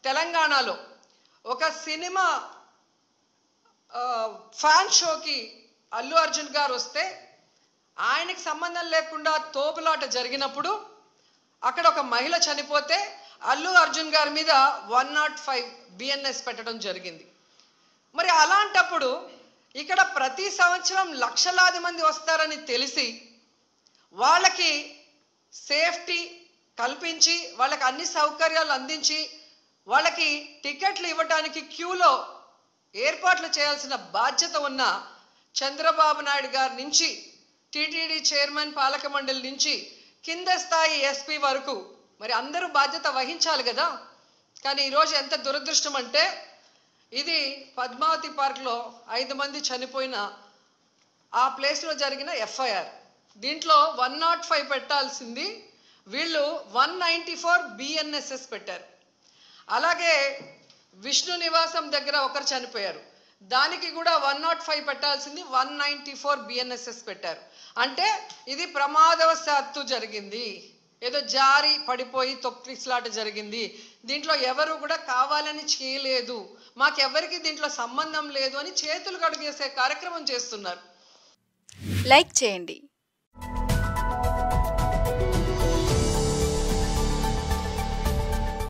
తెలంగాణలో ఒక cinema fan షోకి అల్లు అర్జున్ గారు వస్తే ఆయనకి సంబంధం లేకుండా తోపులాట జరిగినప్పుడు అక్కడ ఒక మహిళ చనిపోతే అల్లు అర్జున్ గారి మీద 105 బిఎన్ఎస్ పెట్టడం జరిగింది. మరి అలాంటప్పుడు ఇక్కడ ప్రతి సంవత్సరం లక్షలాది మంది వస్తారని తెలిసి వాళ్ళకి సేఫ్టీ కల్పించి వాళ్ళకి అన్ని సౌకర్యాలు అందించి వాళ్ళకి టికెట్లు ఇవ్వడానికి క్యూలో ఏర్పాట్లు చేయాల్సిన బాధ్యత ఉన్న చంద్రబాబు నాయుడు గారి నుంచి టీటీడీ చైర్మన్ పాలక మండలి నుంచి కింద స్థాయి ఎస్పీ వరకు మరి అందరూ బాధ్యత వహించాలి కదా. కానీ ఈరోజు ఎంత దురదృష్టం అంటే ఇది పద్మావతి పార్క్లో 5 మంది చనిపోయిన ఆ ప్లేస్లో జరిగిన ఎఫ్ఐఆర్. దీంట్లో 105 పెట్టాల్సింది వీళ్ళు 194 బిఎన్ఎస్ఎస్ పెట్టారు. అలాగే విష్ణు నివాసం దగ్గర ఒకరు చనిపోయారు, దానికి కూడా 105 పెట్టాల్సింది 194 బిఎన్ఎస్ఎస్ పెట్టారు. అంటే ఇది ప్రమాదవశాత్తు జరిగింది, ఏదో జారి పడిపోయి తొక్కిసలాట జరిగింది, దీంట్లో ఎవరు కూడా కావాలని చేయలేదు, మాకెవరికి దీంట్లో సంబంధం లేదు అని చేతులు కడుగేసే కార్యక్రమం చేస్తున్నారు. లైక్ చేయండి.